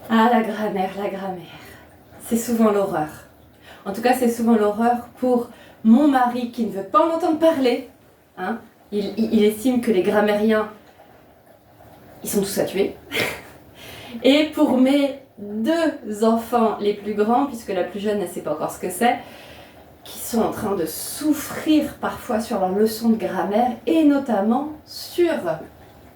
Ah, la grammaire, la grammaire. C'est souvent l'horreur. En tout cas, c'est souvent l'horreur pour mon mari qui ne veut pas en entendre parler. Hein. Il estime que les grammairiens, ils sont tous à tuer. Et pour mes deux enfants les plus grands, puisque la plus jeune ne sait pas encore ce que c'est, qui sont en train de souffrir parfois sur leurs leçons de grammaire et notamment sur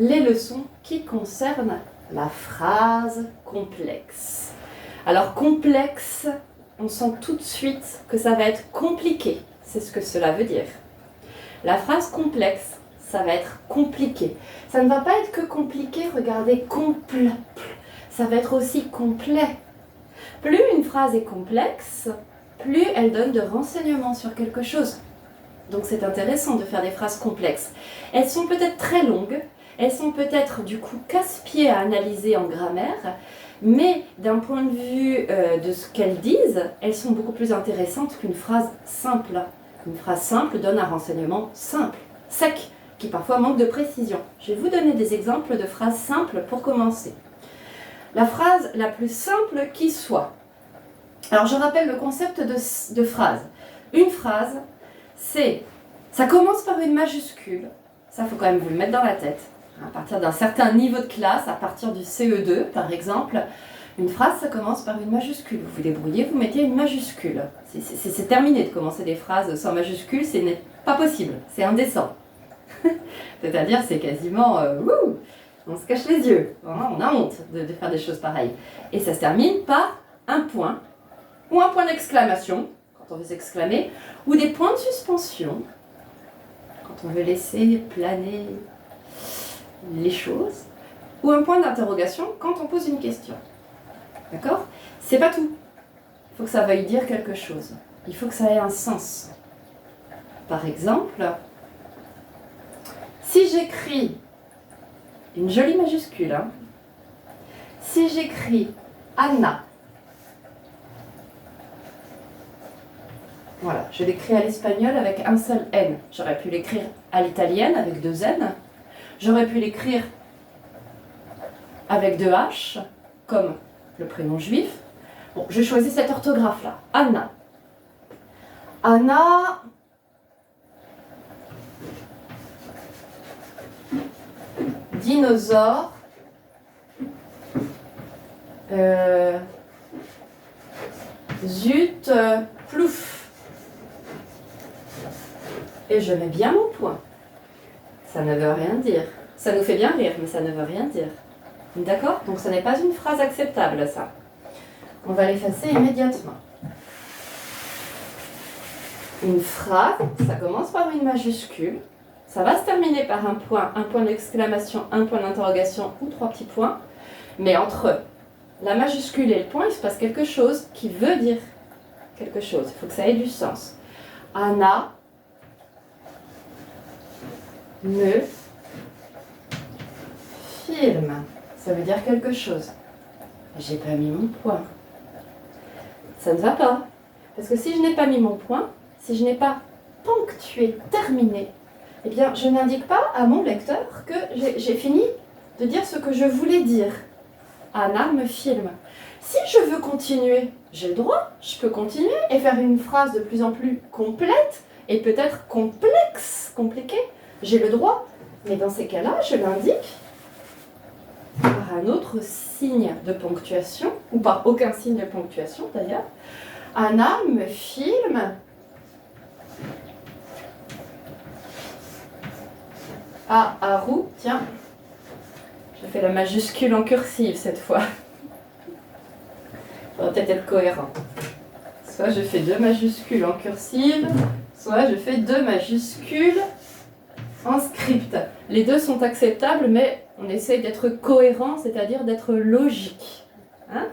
les leçons qui concernent la phrase complexe. Alors complexe, on sent tout de suite que ça va être compliqué, c'est ce que cela veut dire. La phrase complexe, ça va être compliqué. Ça ne va pas être que compliqué, regardez, ça va être aussi complet. Plus une phrase est complexe, plus elle donne de renseignements sur quelque chose. Donc c'est intéressant de faire des phrases complexes. Elles sont peut-être très longues, elles sont peut-être du coup casse-pieds à analyser en grammaire, mais d'un point de vue de ce qu'elles disent, elles sont beaucoup plus intéressantes qu'une phrase simple. Une phrase simple donne un renseignement simple, sec, qui parfois manque de précision. Je vais vous donner des exemples de phrases simples pour commencer. La phrase la plus simple qui soit. Alors je rappelle le concept de phrase. Une phrase, ça commence par une majuscule, ça faut quand même vous le mettre dans la tête. À partir d'un certain niveau de classe, à partir du CE2 par exemple, une phrase ça commence par une majuscule. Vous vous débrouillez, vous mettez une majuscule. C'est terminé de commencer des phrases sans majuscule, ce n'est pas possible, c'est indécent. C'est-à-dire c'est quasiment, on se cache les yeux, on a honte de faire des choses pareilles. Et ça se termine par un point, ou un point d'exclamation, quand on veut s'exclamer, ou des points de suspension, quand on veut laisser planer les choses, ou un point d'interrogation quand on pose une question. D'accord ? C'est pas tout. Il faut que ça veuille dire quelque chose. Il faut que ça ait un sens. Par exemple, si j'écris une jolie majuscule, si j'écris Anna, voilà, je l'écris à l'espagnol avec un seul N. J'aurais pu l'écrire à l'italienne avec deux N. J'aurais pu l'écrire avec deux H, comme le prénom juif. Bon, je choisis cette orthographe-là. Anna. Anna. Dinosaure. Zut. Plouf. Et je mets bien mon point. Ça ne veut rien dire. Ça nous fait bien rire, mais ça ne veut rien dire. D'accord ? Donc ce n'est pas une phrase acceptable, ça. On va l'effacer immédiatement. Une phrase, ça commence par une majuscule. Ça va se terminer par un point d'exclamation, un point d'interrogation ou trois petits points. Mais entre la majuscule et le point, il se passe quelque chose qui veut dire quelque chose. Il faut que ça ait du sens. Anna me filme. Ça veut dire quelque chose. J'ai pas mis mon point. Ça ne va pas. Parce que si je n'ai pas mis mon point, si je n'ai pas ponctué, terminé, eh bien, je n'indique pas à mon lecteur que j'ai fini de dire ce que je voulais dire. Anna me filme. Si je veux continuer, j'ai le droit, je peux continuer et faire une phrase de plus en plus complète et peut-être complexe, compliquée. J'ai le droit, mais dans ces cas-là, je l'indique par un autre signe de ponctuation, ou par aucun signe de ponctuation d'ailleurs. Anna me filme. Ah, Haru, tiens, je fais la majuscule en cursive cette fois. Il faudra peut-être être cohérent. Soit je fais deux majuscules en cursive, soit je fais deux majuscules en script. Les deux sont acceptables, mais on essaye d'être cohérent, c'est-à-dire d'être logique. Hein ?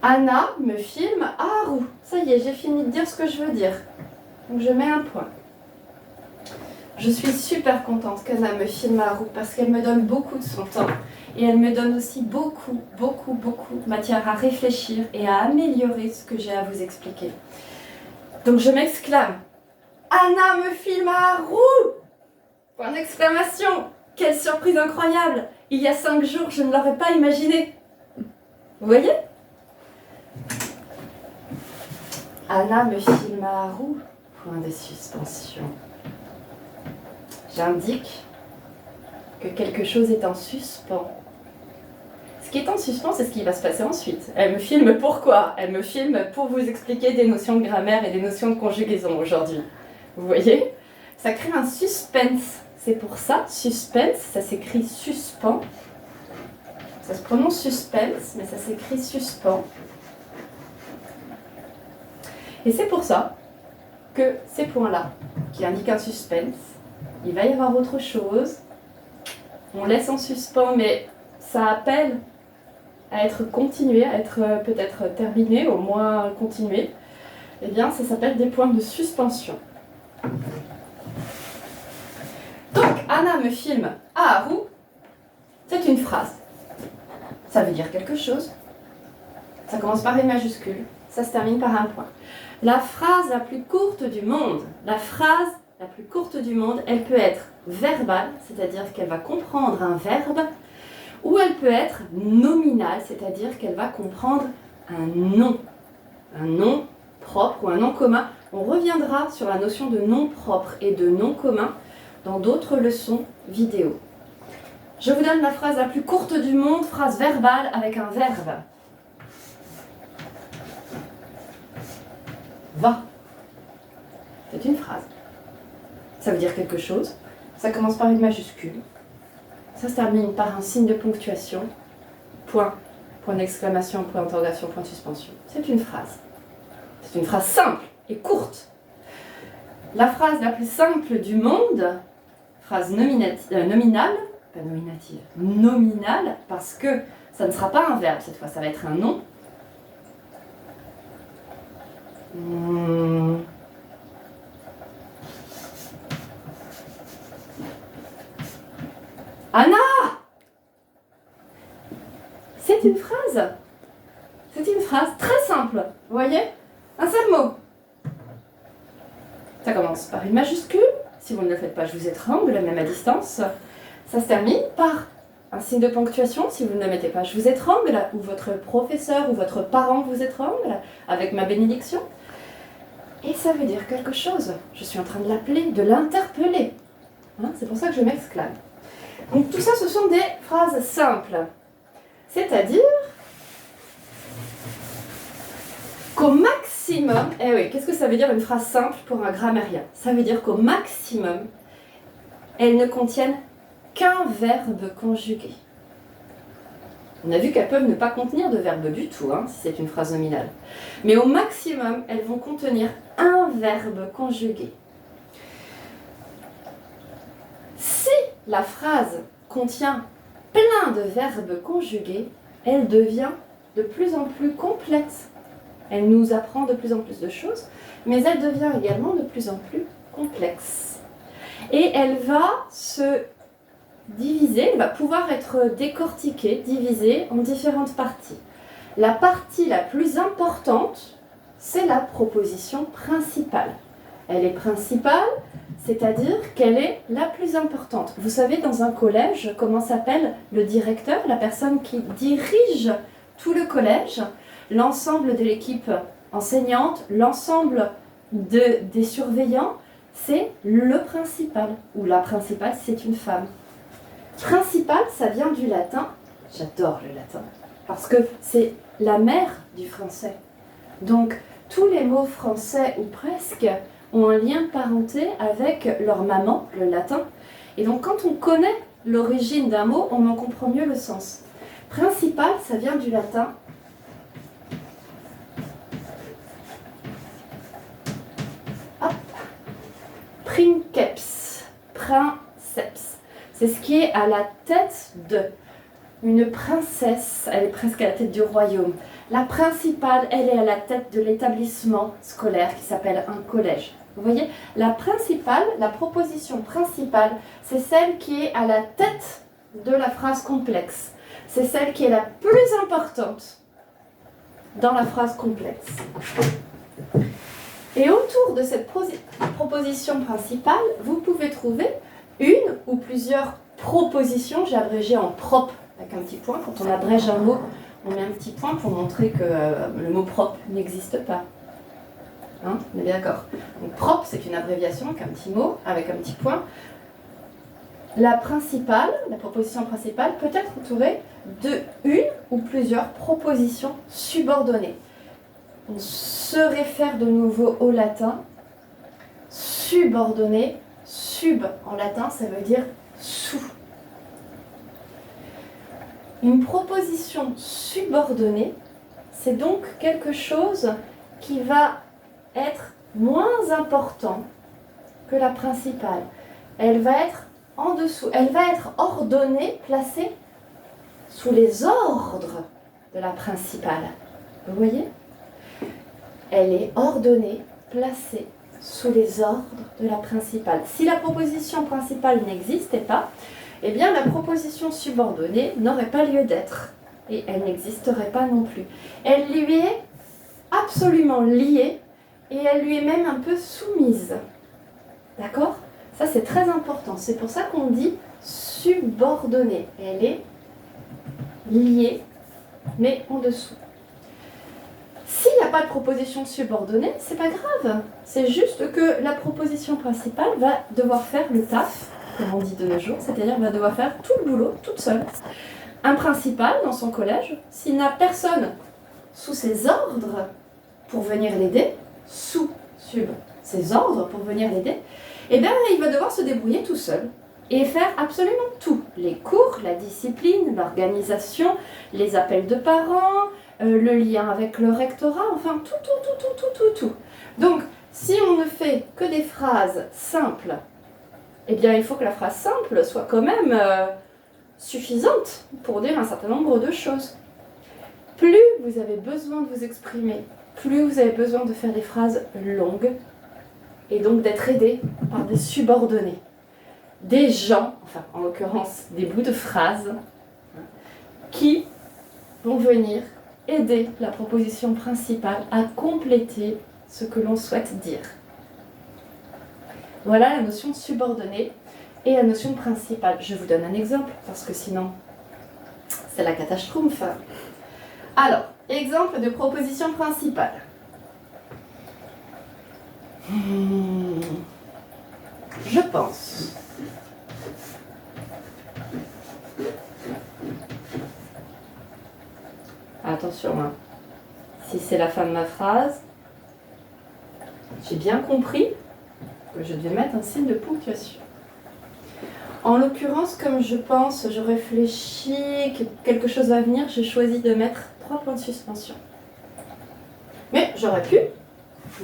Anna me filme Haru. Ça y est, j'ai fini de dire ce que je veux dire. Donc je mets un point. Je suis super contente qu'Anna me filme Haru parce qu'elle me donne beaucoup de son temps. Et elle me donne aussi beaucoup de matière à réfléchir et à améliorer ce que j'ai à vous expliquer. Donc je m'exclame. Anna me filme Haru ! Point d'exclamation. Quelle surprise incroyable! Il y a 5 jours, je ne l'aurais pas imaginé. Vous voyez? Anna me filme à roue, point de suspension. J'indique que quelque chose est en suspens. Ce qui est en suspens, c'est ce qui va se passer ensuite. Elle me filme pourquoi? Elle me filme pour vous expliquer des notions de grammaire et des notions de conjugaison aujourd'hui. Vous voyez? Ça crée un suspense. C'est pour ça, suspense, ça s'écrit suspens. Ça se prononce suspense, mais ça s'écrit suspens. Et c'est pour ça que ces points-là, qui indiquent un suspense, il va y avoir autre chose. On laisse en suspens, mais ça appelle à être continué, à être peut-être terminé, au moins continué. Eh bien, ça s'appelle des points de suspension. Donc, Anna me filme à Haru, c'est une phrase. Ça veut dire quelque chose. Ça commence par une majuscule, ça se termine par un point. La phrase la plus courte du monde, elle peut être verbale, c'est-à-dire qu'elle va comprendre un verbe, ou elle peut être nominale, c'est-à-dire qu'elle va comprendre un nom propre ou un nom commun. On reviendra sur la notion de nom propre et de nom commun dans d'autres leçons vidéo. Je vous donne la phrase la plus courte du monde, phrase verbale avec un verbe. Va. C'est une phrase. Ça veut dire quelque chose. Ça commence par une majuscule. Ça se termine par un signe de ponctuation. Point. Point d'exclamation, point d'interrogation, point de suspension. C'est une phrase. C'est une phrase simple et courte. La phrase la plus simple du monde, phrase nominale, pas nominative, nominale, parce que ça ne sera pas un verbe cette fois, ça va être un nom. Anna! C'est une phrase. C'est une phrase très simple. Vous voyez? Un seul mot. Ça commence par une majuscule. Si vous ne le faites pas, je vous étrangle, même à distance. Ça se termine par un signe de ponctuation. Si vous ne le mettez pas, je vous étrangle. Ou votre professeur ou votre parent vous étrangle avec ma bénédiction. Et ça veut dire quelque chose. Je suis en train de l'appeler, de l'interpeller. Hein, c'est pour ça que je m'exclame. Donc tout ça, ce sont des phrases simples. C'est-à-dire qu'au maximum, eh oui, qu'est-ce que ça veut dire une phrase simple pour un grammairien? Ça veut dire qu'au maximum, elles ne contiennent qu'un verbe conjugué. On a vu qu'elles peuvent ne pas contenir de verbe du tout, hein, si c'est une phrase nominale. Mais au maximum, elles vont contenir un verbe conjugué. Si la phrase contient plein de verbes conjugués, elle devient de plus en plus complexe. Elle nous apprend de plus en plus de choses, mais elle devient également de plus en plus complexe. Et elle va se diviser, elle va pouvoir être décortiquée, divisée en différentes parties. La partie la plus importante, c'est la proposition principale. Elle est principale, c'est-à-dire qu'elle est la plus importante. Vous savez, dans un collège, comment s'appelle le directeur, la personne qui dirige tout le collège, l'ensemble de l'équipe enseignante, l'ensemble des surveillants, c'est le principal, ou la principale, c'est une femme. Principal, ça vient du latin, j'adore le latin, parce que c'est la mère du français. Donc, tous les mots français, ou presque, ont un lien de parenté avec leur maman, le latin. Et donc, quand on connaît l'origine d'un mot, on en comprend mieux le sens. Principal, ça vient du latin. Hop. Princeps. Princeps. C'est ce qui est à la tête de une princesse. Elle est presque à la tête du royaume. La principale, elle est à la tête de l'établissement scolaire qui s'appelle un collège. Vous voyez, la principale, la proposition principale, c'est celle qui est à la tête de la phrase complexe. C'est celle qui est la plus importante dans la phrase complexe. Et autour de cette proposition principale, vous pouvez trouver une ou plusieurs propositions. J'ai abrégé en prop avec un petit point. Quand on abrège un mot, on met un petit point pour montrer que le mot propre n'existe pas. Hein, on est bien d'accord. Donc propre, c'est une abréviation, donc un petit mot avec un petit point. La principale, la proposition principale peut être entourée de une ou plusieurs propositions subordonnées. On se réfère de nouveau au latin. Subordonné, sub en latin, ça veut dire sous. Une proposition subordonnée, c'est donc quelque chose qui va être moins important que la principale. Elle va être en dessous, elle va être ordonnée, placée sous les ordres de la principale. Vous voyez ? Elle est ordonnée, placée sous les ordres de la principale. Si la proposition principale n'existait pas, eh bien la proposition subordonnée n'aurait pas lieu d'être. Et elle n'existerait pas non plus. Elle lui est absolument liée et elle lui est même un peu soumise. D'accord ? Ça, c'est très important. C'est pour ça qu'on dit subordonnée. Elle est liée, mais en dessous. S'il n'y a pas de proposition subordonnée, c'est pas grave. C'est juste que la proposition principale va devoir faire le taf, comme on dit de nos jours, c'est-à-dire va devoir faire tout le boulot toute seule. Un principal dans son collège, s'il n'a personne sous ses ordres pour venir l'aider, sous ses ordres pour venir l'aider, eh bien il va devoir se débrouiller tout seul et faire absolument tout. Les cours, la discipline, l'organisation, les appels de parents, le lien avec le rectorat, enfin tout. Donc, si on ne fait que des phrases simples, eh bien il faut que la phrase simple soit quand même suffisante pour dire un certain nombre de choses. Plus vous avez besoin de vous exprimer, plus vous avez besoin de faire des phrases longues, et donc d'être aidé par des subordonnés. Des gens, enfin en l'occurrence des bouts de phrases, qui vont venir aider la proposition principale à compléter ce que l'on souhaite dire. Voilà la notion subordonnée et la notion principale. Je vous donne un exemple, parce que sinon, c'est la catastrophe. Alors, exemple de proposition principale. Je pense. Attention, hein. Si c'est la fin de ma phrase, j'ai bien compris que je devais mettre un signe de ponctuation. En l'occurrence, comme je pense, je réfléchis, que quelque chose va venir, j'ai choisi de mettre 3 points de suspension. Mais j'aurais pu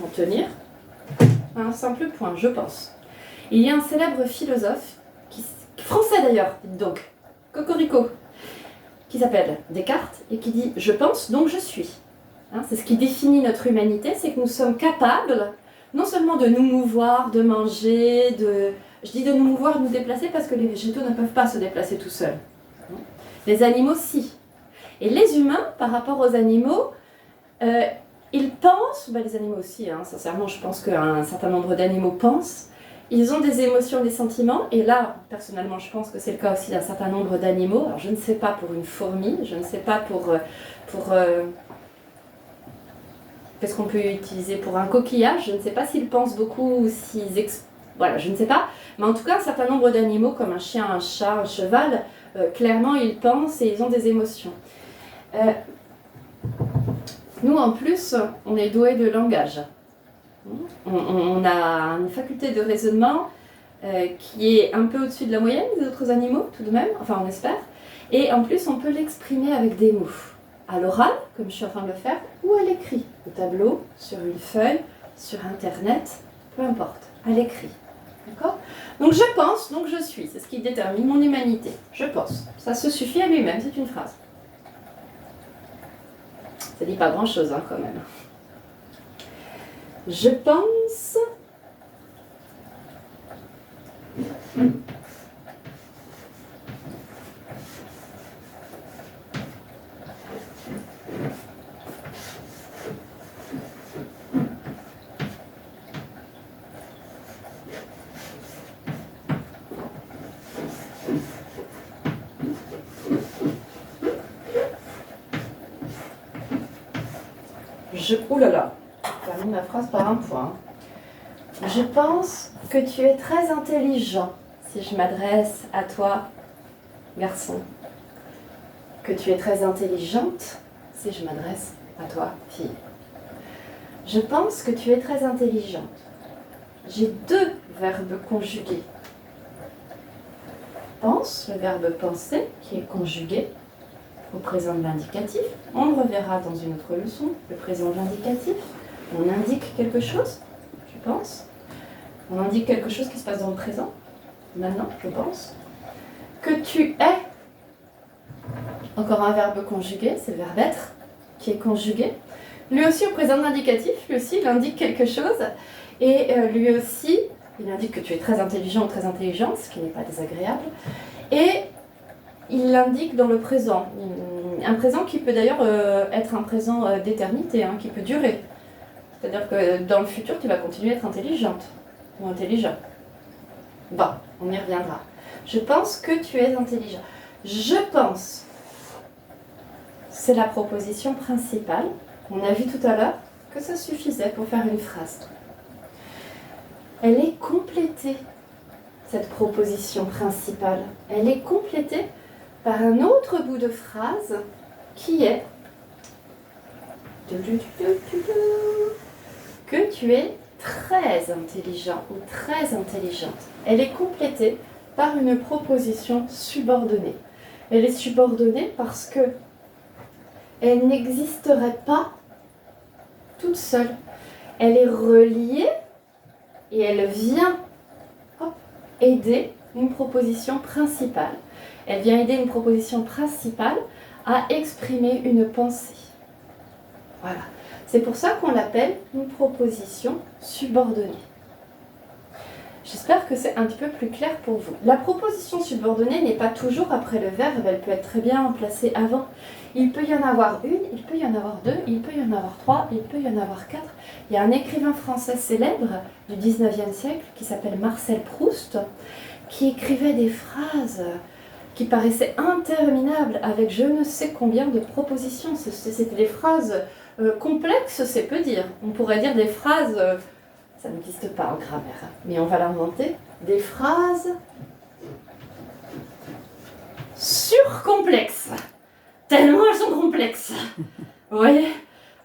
m'en tenir à un simple point, je pense. Il y a un célèbre philosophe, français d'ailleurs, donc, Cocorico, qui s'appelle Descartes et qui dit « Je pense, donc je suis ». Hein, c'est ce qui définit notre humanité, c'est que nous sommes capables non seulement de nous mouvoir, de manger, je dis de nous mouvoir, de nous déplacer parce que les végétaux ne peuvent pas se déplacer tout seuls. Les animaux, si. Et les humains, par rapport aux animaux, ils pensent, les animaux aussi, hein, sincèrement, je pense qu'un certain nombre d'animaux pensent, ils ont des émotions, des sentiments, et là, personnellement, je pense que c'est le cas aussi d'un certain nombre d'animaux. Alors, je ne sais pas pour une fourmi, je ne sais pas pour qu'est-ce qu'on peut utiliser pour un coquillage, je ne sais pas s'ils pensent beaucoup ou s'ils... Voilà, je ne sais pas. Mais en tout cas, un certain nombre d'animaux, comme un chien, un chat, un cheval, clairement, ils pensent et ils ont des émotions. Nous, en plus, on est doués de langage. On a une faculté de raisonnement qui est un peu au-dessus de la moyenne des autres animaux, tout de même, enfin on espère. Et en plus, on peut l'exprimer avec des mots. À l'oral, comme je suis en train de le faire, ou à l'écrit. Au tableau, sur une feuille, sur Internet, peu importe, à l'écrit. D'accord ? Donc je pense, donc je suis. C'est ce qui détermine mon humanité. Je pense. Ça se suffit à lui-même, c'est une phrase. Ça dit pas grand-chose, hein, quand même. Je pense... Ouh là là, j'ai terminé ma phrase par un point. Je pense que tu es très intelligent si je m'adresse à toi, garçon. Que tu es très intelligente si je m'adresse à toi, fille. Je pense que tu es très intelligente. J'ai deux verbes conjugués. Pense, le verbe penser, qui est conjugué au présent de l'indicatif. On le reverra dans une autre leçon, le présent de l'indicatif. On indique quelque chose, tu penses. On indique quelque chose qui se passe dans le présent. Maintenant, je pense. Que tu es. Encore un verbe conjugué, c'est le verbe être, qui est conjugué. Lui aussi, au présent de l'indicatif, lui aussi, il indique quelque chose. Et lui aussi, il indique que tu es très intelligent ou très intelligente, ce qui n'est pas désagréable. Et il l'indique dans le présent. Un présent qui peut d'ailleurs être un présent d'éternité, qui peut durer. C'est-à-dire que dans le futur, tu vas continuer à être intelligente ou intelligent. Bon, on y reviendra. Je pense que tu es intelligent. Je pense. C'est la proposition principale. On a vu tout à l'heure que ça suffisait pour faire une phrase. Elle est complétée, cette proposition principale. Elle est complétée par un autre bout de phrase qui est que tu es très intelligent ou très intelligente. Elle est complétée par une proposition subordonnée. Elle est subordonnée parce que elle n'existerait pas toute seule. Elle est reliée et elle vient aider une proposition principale. Elle vient aider une proposition principale à exprimer une pensée. Voilà. C'est pour ça qu'on l'appelle une proposition subordonnée. J'espère que c'est un petit peu plus clair pour vous. La proposition subordonnée n'est pas toujours après le verbe, elle peut être très bien placée avant. Il peut y en avoir une, il peut y en avoir deux, il peut y en avoir trois, il peut y en avoir quatre. Il y a un écrivain français célèbre du 19e siècle qui s'appelle Marcel Proust, qui écrivait des phrases qui paraissaient interminables avec je ne sais combien de propositions. C'était des phrases complexes, c'est peu dire. On pourrait dire des phrases... ça n'existe pas en grammaire, mais on va l'inventer. Des phrases surcomplexes. Tellement elles sont complexes. Vous voyez,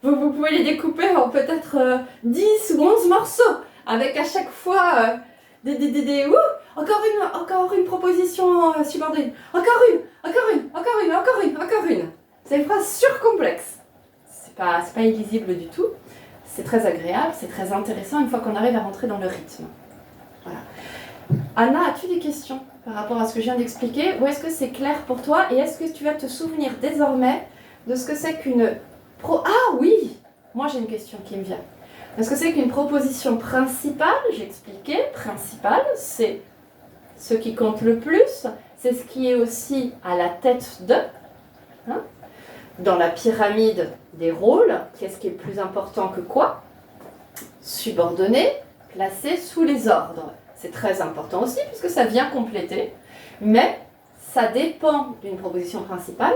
vous pouvez les découper en peut-être 10 ou 11 morceaux, avec à chaque fois encore une proposition subordonnée. Encore une. C'est des phrases surcomplexes. C'est pas illisible du tout. C'est très agréable, c'est très intéressant une fois qu'on arrive à rentrer dans le rythme. Voilà. Anna, as-tu des questions par rapport à ce que je viens d'expliquer? Ou est-ce que c'est clair pour toi? Et est-ce que tu vas te souvenir désormais de ce que c'est qu'une... Ah oui! Moi j'ai une question qui me vient. Est-ce que c'est qu'une proposition principale? J'ai expliqué, principale, c'est ce qui compte le plus, c'est ce qui est aussi à la tête de... Dans la pyramide des rôles, qu'est-ce qui est plus important que quoi? Subordonné, placé sous les ordres. C'est très important aussi puisque ça vient compléter, mais ça dépend d'une proposition principale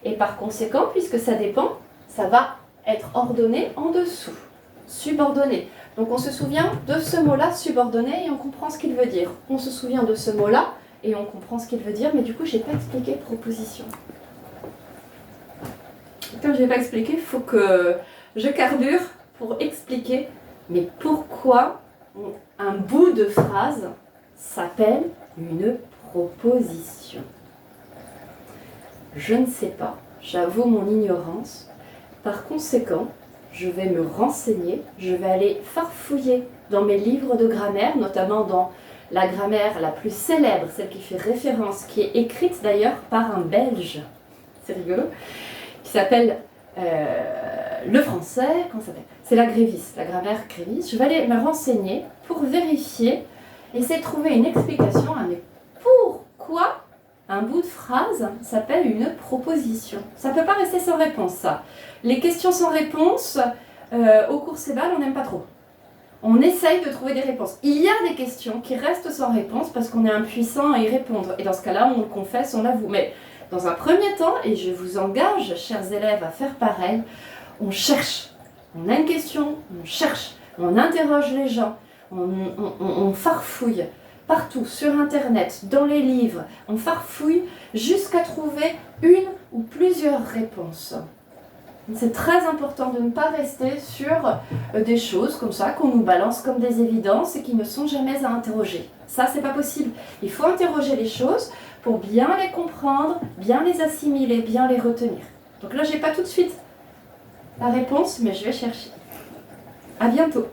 et par conséquent, puisque ça dépend, ça va être ordonné en dessous. Subordonné. Donc on se souvient de ce mot-là, subordonné, et on comprend ce qu'il veut dire. On se souvient de ce mot-là et on comprend ce qu'il veut dire, mais du coup, je n'ai pas expliqué proposition. Comme je n'ai pas expliqué, il faut que je carbure pour expliquer, mais pourquoi un bout de phrase s'appelle une proposition. Je ne sais pas, j'avoue mon ignorance. Par conséquent, je vais me renseigner, je vais aller farfouiller dans mes livres de grammaire, notamment dans la grammaire la plus célèbre, celle qui fait référence, qui est écrite d'ailleurs par un Belge, c'est rigolo, qui s'appelle le français, comment ça s'appelle? C'est la Grévis, la grammaire Grévis. Je vais aller me renseigner pour vérifier, essayer de trouver une explication à mais pourquoi un bout de phrase s'appelle une proposition. Ça ne peut pas rester sans réponse, ça. Les questions sans réponse, au cours Cébal, on n'aime pas trop. On essaye de trouver des réponses. Il y a des questions qui restent sans réponse parce qu'on est impuissant à y répondre. Et dans ce cas-là, on le confesse, on l'avoue. Mais dans un premier temps, et je vous engage, chers élèves, à faire pareil, on cherche On a une question, on cherche, on interroge les gens, on farfouille partout, sur Internet, dans les livres, on farfouille jusqu'à trouver une ou plusieurs réponses. C'est très important de ne pas rester sur des choses comme ça, qu'on nous balance comme des évidences et qui ne sont jamais à interroger. Ça, c'est pas possible. Il faut interroger les choses pour bien les comprendre, bien les assimiler, bien les retenir. Donc là, j'ai pas tout de suite la réponse, mais je vais chercher. À bientôt.